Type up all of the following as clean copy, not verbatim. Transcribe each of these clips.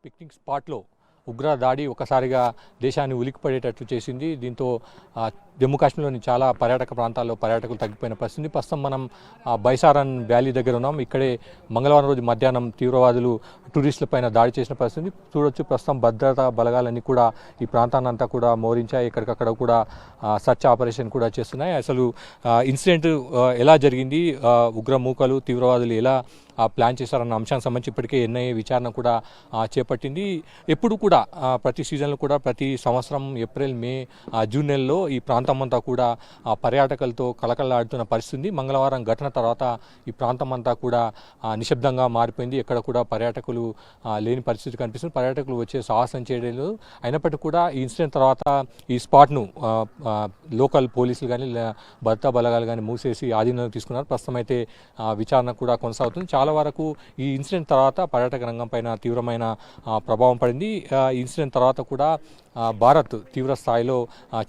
Picnic స్పాట్లో ఉగ్ర దాడి ఒకసారిగా దేశాన్ని ఉలిక్కిపడేటట్లు చేసింది. దీంతో జమ్మూ కాశ్మీర్లోని చాలా పర్యాటక ప్రాంతాల్లో పర్యాటకులు తగ్గిపోయిన పరిస్థితి. ప్రస్తుతం మనం బైసారన్ వ్యాలీ దగ్గర ఉన్నాం. ఇక్కడే మంగళవారం రోజు మధ్యాహ్నం తీవ్రవాదులు టూరిస్టులపైన దాడి చేసిన పరిస్థితి చూడొచ్చు. ప్రస్తుతం భద్రతా బలగాలన్నీ కూడా ఈ ప్రాంతాన్ని అంతా కూడా మోహరించాయి. ఎక్కడికక్కడ కూడా సర్చ్ ఆపరేషన్ కూడా చేస్తున్నాయి. అసలు ఇన్సిడెంట్ ఎలా జరిగింది, ఉగ్ర మూకలు తీవ్రవాదులు ఎలా ప్లాన్ చేశారన్న అంశానికి సంబంధించి ఇప్పటికే ఎన్ఐఏ విచారణ కూడా చేపట్టింది. ఎప్పుడు కూడా ప్రతి సీజన్లో కూడా ప్రతి సంవత్సరం ఏప్రిల్, మే, జూన్ నెలలో ఈ ప్రాంతం అంతా కూడా పర్యాటకులతో కలకలలాడుతున్న పరిస్థితి. మంగళవారం ఘటన తర్వాత ఈ ప్రాంతం అంతా కూడా నిశ్శబ్దంగా మారిపోయింది. ఎక్కడ కూడా పర్యాటకులు లేని పరిస్థితి కనిపిస్తుంది. పర్యాటకులు వచ్చే సాహసం చేయలేదు. అయినప్పటికీ కూడా ఈ ఇన్సిడెంట్ తర్వాత ఈ స్పాట్ను లోకల్ పోలీసులు కానీ భద్రతా బలగాలు కానీ మూసేసి ఆధీనంలోకి తీసుకున్నారు. ప్రస్తుతం అయితే విచారణ కూడా కొనసాగుతుంది. చాలా వరకు ఈ ఇన్సిడెంట్ తర్వాత పర్యాటక రంగం పైన తీవ్రమైన ప్రభావం పడింది. ఈ ఇన్సిడెంట్ తర్వాత కూడా భారత్ తీవ్ర స్థాయిలో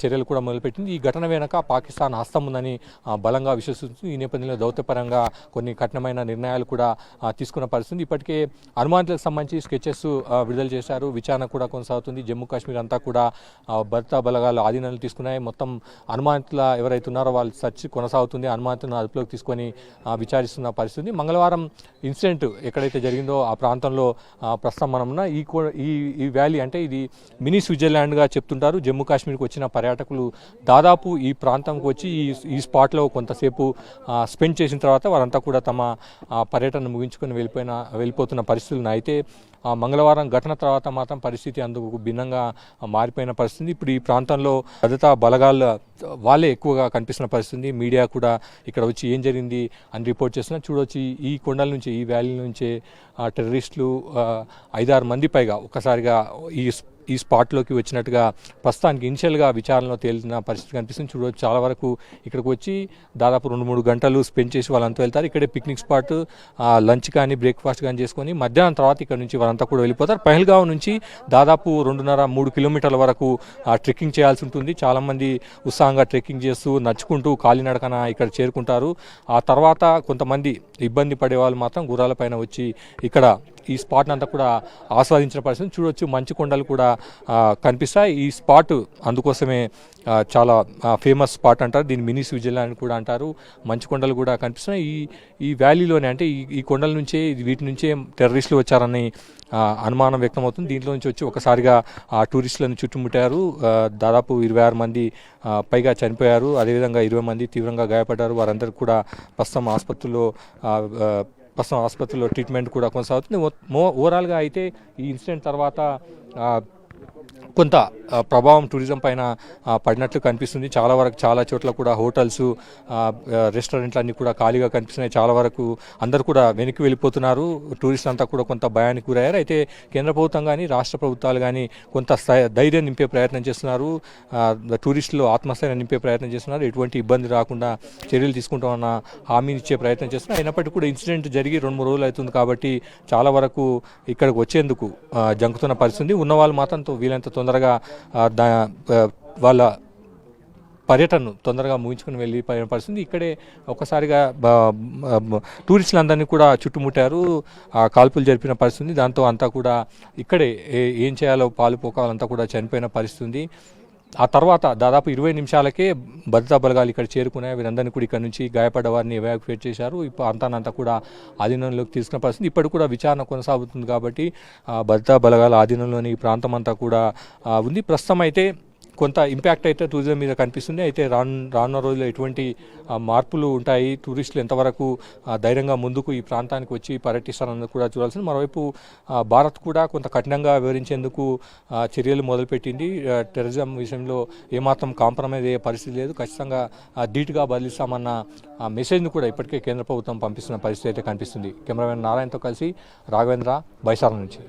చర్యలు కూడా మొదలుపెట్టింది. ఈ ఘటన వెనుక పాకిస్తాన్ హస్తం ఉందని బలంగా విశ్వసిస్తుంది. ఈ నేపథ్యంలో దౌత్యపరంగా కొన్ని కఠినమైన నిర్ణయాలు కూడా తీసుకున్న పరిస్థితి. ఇప్పటికే అనుమానితులకు సంబంధించి స్కెచెస్ విడుదల చేశారు. విచారణ కూడా కొనసాగుతుంది. జమ్మూ కాశ్మీర్ అంతా కూడా భద్రతా బలగాలు ఆధీనంలో తీసుకున్నాయి. మొత్తం అనుమానితుల ఎవరైతే ఉన్నారో వాళ్ళు సర్చ్ కొనసాగుతుంది. అనుమానితులను అదుపులోకి తీసుకొని విచారిస్తున్న పరిస్థితి. మంగళవారం ఇన్సిడెంట్ ఎక్కడైతే జరిగిందో ఆ ప్రాంతంలో ప్రస్తుతం మనం ఉన్న ఈ వ్యాలీ అంటే ఇది మినీ స్విట్జర్లాండ్గా చెప్తుంటారు. జమ్మూ కాశ్మీర్కి వచ్చిన పర్యాటకులు దాదాపు ఈ ప్రాంతంకి వచ్చి ఈ స్పాట్లో కొంతసేపు స్పెండ్ చేసిన తర్వాత వారంతా కూడా తమ పర్యటన ముగించుకొని వెళ్ళిపోతున్న పరిస్థితులు ఉన్నాయి. అయితే మంగళవారం ఘటన తర్వాత మాత్రం పరిస్థితి అందుకు భిన్నంగా మారిపోయిన పరిస్థితి. ఇప్పుడు ఈ ప్రాంతంలో భద్రతా బలగాల వాళ్ళే ఎక్కువగా కనిపిస్తున్న పరిస్థితి. మీడియా కూడా ఇక్కడ వచ్చి ఏం జరిగింది అని రిపోర్ట్ చేస్తున్నా చూడొచ్చు. ఈ కొండల నుంచి, ఈ వ్యాలీ నుంచే టెర్రరిస్టులు 5-6 మంది పైగా ఒక్కసారిగా ఈ స్పాట్లోకి వచ్చినట్టుగా ప్రస్తుతానికి ఇనిషియల్గా విచారణలో తేలిన పరిస్థితి కనిపిస్తుంది. చూడవచ్చు చాలా వరకు ఇక్కడికి వచ్చి దాదాపు 2-3 గంటలు స్పెండ్ చేసి వాళ్ళంతా వెళ్తారు. ఇక్కడే పిక్నిక్ స్పాట్, లంచ్ కానీ బ్రేక్ఫాస్ట్ కానీ చేసుకొని మధ్యాహ్నం తర్వాత ఇక్కడ నుంచి వాళ్ళంతా కూడా వెళ్ళిపోతారు. పహల్గావ్ నుంచి దాదాపు 2.5-3 కిలోమీటర్ల వరకు ట్రెక్కింగ్ చేయాల్సి ఉంటుంది. చాలామంది ఉత్సాహంగా ట్రెక్కింగ్ చేస్తూ నడుచుకుంటూ కాలినడకన ఇక్కడ చేరుకుంటారు. ఆ తర్వాత కొంతమంది ఇబ్బంది పడే వాళ్ళు మాత్రం గుర్రాలపైన వచ్చి ఇక్కడ ఈ స్పాట్ని అంతా కూడా ఆస్వాదించిన పరిస్థితి చూడొచ్చు. మంచు కొండలు కూడా కనిపిస్తాయి. ఈ స్పాట్ అందుకోసమే చాలా ఫేమస్ స్పాట్ అంటారు. దీన్ని మినీ స్విట్జర్లాండ్ కూడా అంటారు. మంచు కొండలు కూడా కనిపిస్తున్నాయి. ఈ వ్యాలీలోనే అంటే ఈ కొండల నుంచే వీటి నుంచే టెర్రరిస్టులు వచ్చారని అనుమానం వ్యక్తమవుతుంది. దీంట్లో నుంచి వచ్చి ఒకసారిగా టూరిస్టులను చుట్టుముట్టారు. దాదాపు 26 మంది పైగా చనిపోయారు. అదేవిధంగా 20 మంది తీవ్రంగా గాయపడ్డారు. వారందరూ కూడా ప్రస్తుతం ఆసుపత్రిలో ట్రీట్మెంట్ కూడా కొనసాగుతుంది. ఓవరాల్గా అయితే ఈ ఇన్సిడెంట్ తర్వాత కొంత ప్రభావం టూరిజం పైన పడినట్లు కనిపిస్తుంది. చాలా చోట్ల కూడా హోటల్స్, రెస్టారెంట్లు అన్నీ కూడా ఖాళీగా కనిపిస్తున్నాయి. చాలా వరకు అందరూ కూడా వెనక్కి వెళ్ళిపోతున్నారు. టూరిస్టులు అంతా కూడా కొంత భయానికి గురయ్యారు. అయితే కేంద్ర ప్రభుత్వం కానీ రాష్ట్ర ప్రభుత్వాలు కానీ కొంత ధైర్యం నింపే ప్రయత్నం చేస్తున్నారు. టూరిస్టులు ఆత్మస్థైర్యం నింపే ప్రయత్నం చేస్తున్నారు. ఎటువంటి ఇబ్బంది రాకుండా చర్యలు తీసుకుంటామన్న హామీని ఇచ్చే ప్రయత్నం చేస్తున్నారు. అయినప్పటికీ కూడా ఇన్సిడెంట్ జరిగి 2-3 రోజులు అవుతుంది కాబట్టి చాలా వరకు ఇక్కడికి వచ్చేందుకు జంకుతున్న పరిస్థితి. ఉన్నవాళ్ళు మాత్రం వీలైనంత తొందరగా వాళ్ళ పర్యటనను తొందరగా ముగించుకుని వెళ్ళిపోయిన పరిస్థితి. ఇక్కడే ఒకసారిగా టూరిస్టులందరినీ కూడా చుట్టుముట్టారు, కాల్పులు జరిపిన పరిస్థితి. దాంతో అంతా కూడా ఇక్కడే ఏం చేయాలో పాలుపోకాలంతా కూడా చనిపోయిన పరిస్థితి. ఆ తర్వాత దాదాపు 20 నిమిషాలకే భద్రతా బలగాలు ఇక్కడ చేరుకున్నాయి. వీరందరినీ కూడా ఇక్కడ నుంచి గాయపడ్డ వారిని ఎవాక్యుయేట్ చేశారు. ఇప్పుడు అంతా కూడా ఆధీనంలోకి తీసుకున్న పరిస్థితి. ఇప్పటికి కూడా విచారణ కొనసాగుతుంది కాబట్టి భద్రతా బలగాల ఆధీనంలోని ఈ ప్రాంతం అంతా కూడా ఉంది. ప్రస్తుతం అయితే కొంత ఇంపాక్ట్ అయితే టూరిజం మీద కనిపిస్తుంది. అయితే రానున్న రోజుల్లో ఎటువంటి మార్పులు ఉంటాయి, టూరిస్టులు ఎంతవరకు ధైర్యంగా ముందుకు ఈ ప్రాంతానికి వచ్చి పర్యటిస్తారన్నది కూడా చూడాల్సింది. మరోవైపు భారత్ కూడా కొంత కఠినంగా వివరించేందుకు చర్యలు మొదలుపెట్టింది. టెర్రరిజం విషయంలో ఏమాత్రం కాంప్రమైజ్ అయ్యే పరిస్థితి లేదు. ఖచ్చితంగా ధీటుగా బదిలిస్తామన్న మెసేజ్ను కూడా ఇప్పటికే కేంద్ర ప్రభుత్వం పంపిస్తున్న పరిస్థితి అయితే కనిపిస్తుంది. కెమెరామెన్ నారాయణతో కలిసి రాఘవేంద్ర, బైసారం నుంచి.